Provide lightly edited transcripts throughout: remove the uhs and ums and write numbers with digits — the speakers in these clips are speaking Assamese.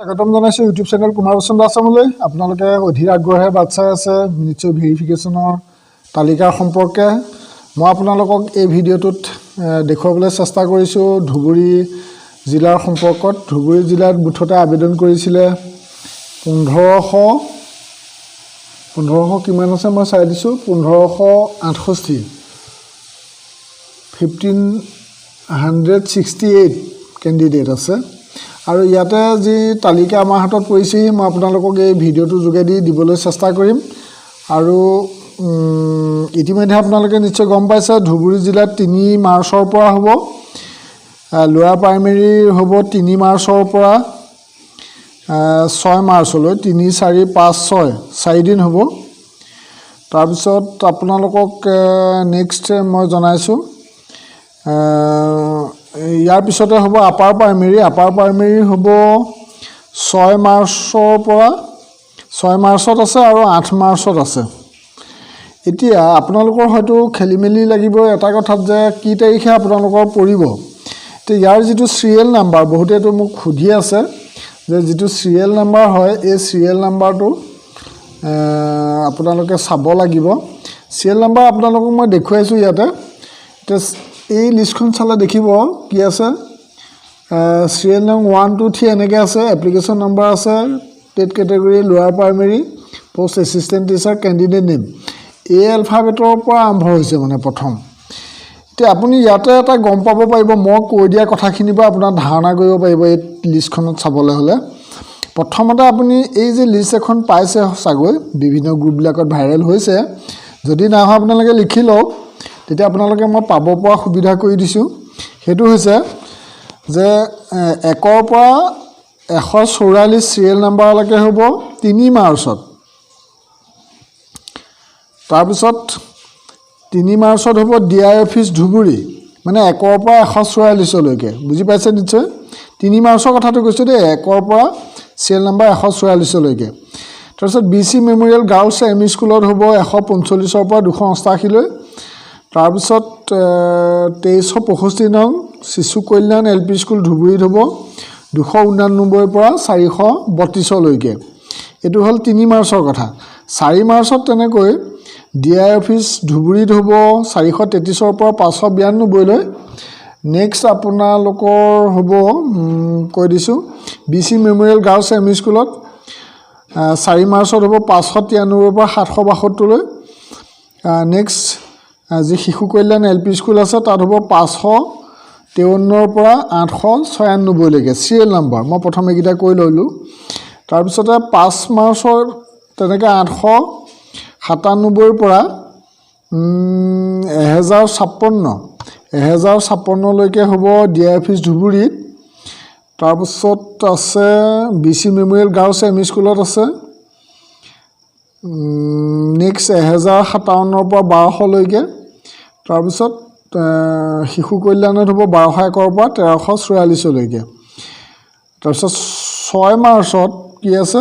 স্বাগতম জনাইছো ইউটিউব চেনেল কুমাৰ বসন্ত আছামলৈ আপোনালোকে অধীৰ আগ্ৰহেৰে বাট চাই আছে নিশ্চয় ভেৰিফিকেশ্যনৰ তালিকাৰ সম্পৰ্কে মই আপোনালোকক এই ভিডিঅ'টোত দেখুৱাবলৈ চেষ্টা কৰিছোঁ ধুবুৰী জিলাৰ সম্পৰ্কত ধুবুৰী জিলাত মুঠতে আবেদন কৰিছিলে 1500 কিমান আছে মই চাই দিছোঁ 1568 1568 কেণ্ডিডেট আছে আৰু ইয়াতে যি তালিকা আমাৰ হাতত পৰিছে মই আপোনালোকক এই ভিডিঅ'টো যোগেদি দিবলৈ চেষ্টা কৰিম আৰু ইতিমধ্যে আপোনালোকে নিশ্চয় গম পাইছে ধুবুৰী জিলাত 3 মাৰ্চৰ পৰা হ'ব লোৱাৰ প্ৰাইমেৰী হ'ব 3 মাৰ্চৰ পৰা 6 মাৰ্চলৈ 3 4 5 6 4 দিন হ'ব তাৰপিছত আপোনালোকক নেক্সট মই জনাইছোঁ ইয়াৰ পিছতে হ'ব আপাৰ প্ৰাইমেৰী হ'ব 6 মাৰ্চৰ পৰা 6 মাৰ্চত আছে আৰু 8 মাৰ্চত আছে এতিয়া আপোনালোকৰ হয়তো খেলিমেলি লাগিব এটা কথাত যে কি তাৰিখে আপোনালোকৰ পৰিব তে ইয়াৰ যিটো সিৰিয়েল নাম্বাৰ বহুতেটো মোক খুধি আছে যে যিটো সিৰিয়েল নাম্বাৰ হয় এই সিৰিয়েল নাম্বাৰটো আপোনালোকে চাব লাগিব সিৰিয়েল নাম্বাৰ আপোনালোকক মই দেখুৱাইছোঁ ইয়াতে এই লিষ্টখন চালে দেখিব কি আছে সিৰিয়েল নাম্বাৰ 1 2 3 এনেকৈ আছে এপ্লিকেশ্যন নাম্বাৰ আছে টেট কেটেগৰী লোৱাৰ primary post assistant teacher candidate name এই এলফাবেটৰ পৰা আৰম্ভ হৈছে মানে প্ৰথম এতিয়া আপুনি ইয়াতে এটা গম পাব পাৰিব মই কৈ দিয়া কথাখিনিৰ পৰা আপোনাৰ ধাৰণা কৰিব পাৰিব এই লিষ্টখনত চাবলৈ হ'লে প্ৰথমতে আপুনি এই যে লিষ্ট এখন পাইছে চাগৈ বিভিন্ন গ্ৰুপবিলাকত ভাইৰেল হৈছে যদি না হয় আপোনালোকে লিখি লওক তেতিয়া আপোনালোকে মই পাব পৰা সুবিধা কৰি দিছোঁ সেইটো হৈছে যে 1 ৰ পৰা 144 সিৰিয়েল নাম্বাৰলৈকে হ'ব 3 মাৰ্চত তাৰপিছত 3 মাৰ্চত হ'ব ডিআই অফিচ ধুবুৰী মানে 1 ৰ পৰা 144 লৈকে বুজি পাইছে নিশ্চয় 3 মাৰ্চৰ কথাটো কৈছোঁ দেই 1 ৰ পৰা সিৰিয়েল নাম্বাৰ 144 লৈকে তাৰপিছত বিসি মেমৰিয়েল গাৰ্লছ এমই স্কুলত হ'ব 145 ৰ পৰা 288 লৈ তাৰপিছত 2365 নং শিশু কল্যাণ এলপি স্কুল ধুবুৰীত হ'ব 289 পৰা 432 লৈকে এটো হ'ল 3 মাৰ্চৰ কথা 4 মাৰ্চত তেনেকৈ ডিআই অফিচ ধুবুৰীত হ'ব 433 ৰ পৰা 592 লৈ নেক্সট আপোনালোকৰ হ'ব কৈ দিছোঁ বিসি মেমৰিয়েল গাৰ্লছ এমই স্কুলত 4 মাৰ্চত হ'ব 593 ৰ পৰা 772 লৈ নেক্সট যি শিশু কল্যাণ এলপি স্কুল আছে তাত হ'ব 553 ৰ পৰা 896 লৈকে সিৰিয়েল নাম্বাৰ মই প্ৰথমে কিটা কৈ লৈলো তাৰপিছতে 5 মাৰ্চৰ তেনেকৈ 897 ৰ পৰা 1056 লৈকে হ'ব ডিআই অফিচ ধুবুৰীত তাৰপিছত আছে বিসি মেমৰিয়েল গাৰ্লছ এমই স্কুলত আছে নেক্সট 1057 ৰ পৰা 1200 লৈকে তাৰপিছত শিশু কল্যাণত হ'ব 1201 ৰ পৰা 1344 লৈকে তাৰপিছত 6 মাৰ্চত কি আছে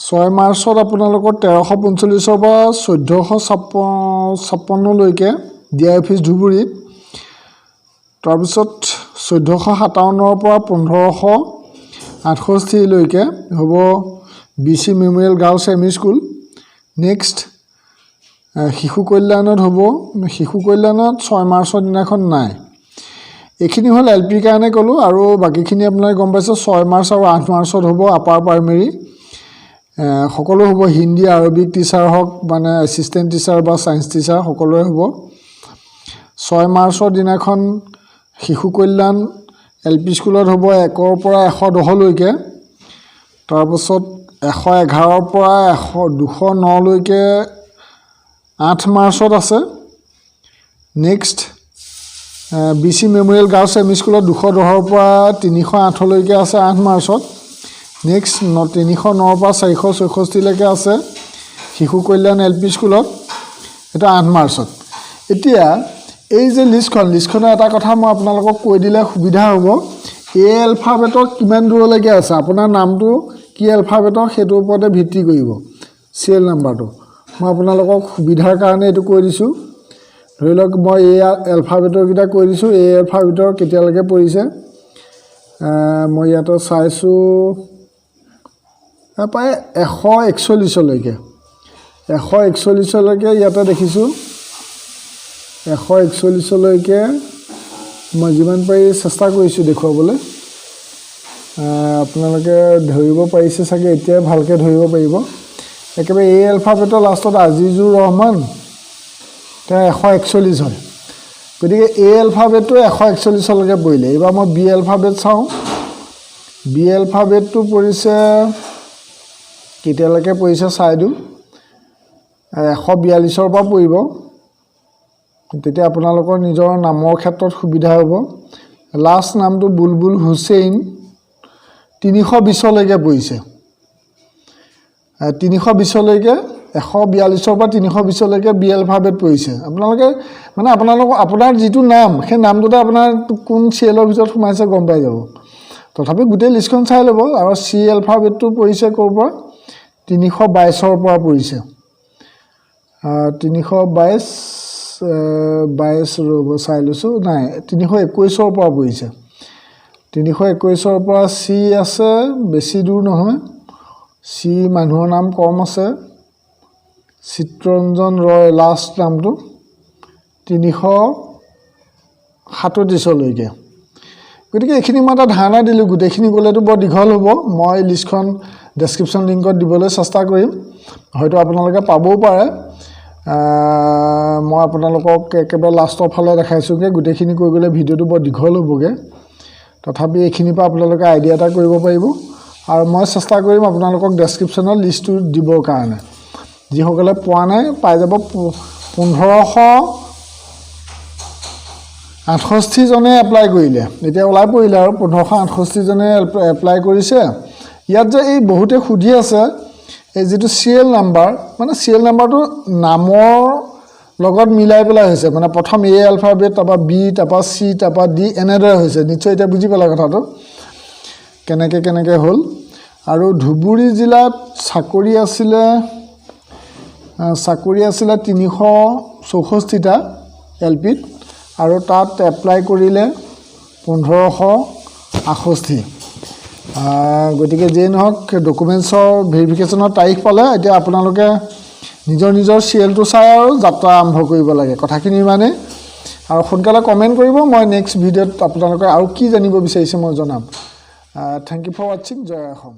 6 মাৰ্চত আপোনালোকৰ 1345 ৰ পৰা 1456 লৈকে ডিআই অফিচ ধুবুৰীত তাৰপিছত 1457 ৰ পৰা 1568 লৈকে হ'ব BC memorial girls ME school next শিশু কল্যাণত হ'ব শিশু কল্যাণত 6 মাৰ্চৰ দিনাখন নাই এইখিনি হ'ল এলপিৰ কাৰণে ক'লোঁ আৰু বাকীখিনি আপোনালোকে গম পাইছে 6 মাৰ্চ আৰু 8 মাৰ্চত হ'ব আপাৰ প্ৰাইমেৰী সকলো হ'ব হিন্দী আৰবিক টিচাৰ হওক মানে এছিষ্টেণ্ট টিচাৰ বা ছায়েন্স টিচাৰ সকলোৰে হ'ব 6 মাৰ্চৰ দিনাখন শিশু কল্যাণ এলপি স্কুলত হ'ব 1 ৰ পৰা 110 লৈকে তাৰপিছত 111 ৰ পৰা 209 লৈকে 8 মাৰ্চত আছে next BC memorial girls ME স্কুলত 210 ৰ পৰা 308 লৈকে আছে 8 মাৰ্চত নেক্সট 309 ৰ পৰা 464 লৈকে আছে শিশু কল্যাণ এলপি স্কুলত এটা 8 মাৰ্চত এতিয়া এই যে লিষ্টখনৰ এটা কথা মই আপোনালোকক কৈ দিলে সুবিধা হ'ব এই এলফাবেটৰ কিমান দূৰলৈকে আছে আপোনাৰ নামটো কি এলফাবেটৰ সেইটো ওপৰতে ভিত্তি কৰিব সিৰিয়েল নাম্বাৰটো মই আপোনালোকক সুবিধাৰ কাৰণে এইটো কৈ দিছোঁ ধৰি লওক মই এই এলফাবেটৰ কিটা কৈ দিছোঁ এই এলফাবেটৰ কেতিয়ালৈকে পৰিছে মই ইয়াতে চাইছোঁ প্ৰায় 141লৈকে 141লৈকে ইয়াতে দেখিছোঁ 141লৈকে মই যিমান পাৰি চেষ্টা কৰিছোঁ দেখুৱাবলৈ আপোনালোকে ধৰিব পাৰিছে চাগে এতিয়া ভালকৈ ধৰিব পাৰিব একেবাৰে এই এলফাবেটৰ লাষ্টত আজিজুৰ ৰহমান তেওঁ 141 হয় গতিকে এই এলফাবেটটো 141লৈকে পৰিলে এইবাৰ মই বি এলফাবেট চাওঁ বি এলফাবেটটো পৰিছে কেতিয়ালৈকে পৰিছে চাই দিওঁ 142ৰ পৰা পৰিব তেতিয়া আপোনালোকৰ নিজৰ নামৰ ক্ষেত্ৰত সুবিধা হ'ব লাষ্ট নামটো বুলবুল হুছেইন 320লৈকে পৰিছে 320লৈকে 142ৰ পৰা 320লৈকে বি এলফাবেট পৰিছে আপোনালোকে মানে আপোনাৰ যিটো নাম সেই নামটোতে আপোনাৰ কোন চিএলৰ ভিতৰত সোমাইছে গম পাই যাব তথাপি গোটেই লিষ্টখন চাই ল'ব আৰু চি এলফাবেটটো পৰিছে ক'ৰ পৰা 322ৰ পৰা পৰিছে 322 ৰ'ব চাই লৈছোঁ নাই 321ৰ পৰা পৰিছে 321ৰ পৰা চি আছে বেছি দূৰ নহয় চি মানুহৰ নাম কম আছে চিত্ৰঞ্জন ৰয় লাষ্ট নামটো 337লৈকে গতিকে এইখিনি মই এটা ধাৰণা দিলোঁ গোটেইখিনি গ'লেতো বৰ দীঘল হ'ব মই লিষ্টখন ডেছক্ৰিপশ্যন লিংকত দিবলৈ চেষ্টা কৰিম হয়তো আপোনালোকে পাবও পাৰে মই আপোনালোকক একেবাৰে লাষ্টৰ ফালে দেখাইছোঁগৈ গোটেইখিনি কৈ গ'লে ভিডিঅ'টো বৰ দীঘল হ'বগৈ তথাপি এইখিনিৰ পৰা আপোনালোকে আইডিয়া এটা কৰিব পাৰিব আৰু মই চেষ্টা কৰিম আপোনালোকক ডেছক্ৰিপশ্যনত লিষ্টটো দিবৰ কাৰণে যিসকলে পোৱা নাই পাই যাব 1568 জনে এপ্লাই কৰিলে এতিয়া ওলাই পৰিলে আৰু 1568 জনে এপ্লাই কৰিছে ইয়াত যে এই বহুতে সুধি আছে এই যিটো চিএল নাম্বাৰ মানে চিএল নাম্বাৰটো নামৰ লগত মিলাই পেলাই হৈছে মানে প্ৰথম এ এলফাবেট তাৰপৰা বি তাৰপৰা চি তাৰপৰা ডি এনেদৰে হৈছে নিশ্চয় এতিয়া বুজি পালে কথাটো কেনেকৈ হ'ল আৰু ধুবুৰী জিলাত চাকৰি আছিলে 364টা এলপিত আৰু তাত এপ্লাই কৰিলে 1568 গতিকে যেই নহওক ডকুমেণ্টছৰ ভেৰিফিকেশ্যনৰ তাৰিখ পালে এতিয়া আপোনালোকে নিজৰ চিএলটো চাই আৰু যাত্ৰা আৰম্ভ কৰিব লাগে কথাখিনি ইমানেই আৰু সোনকালে কমেণ্ট কৰিব মই নেক্সট ভিডিঅ'ত আপোনালোকে আৰু কি জানিব বিচাৰিছে মই জনাম থেংক ইউ ফৰ ৱাচিং জয় অসম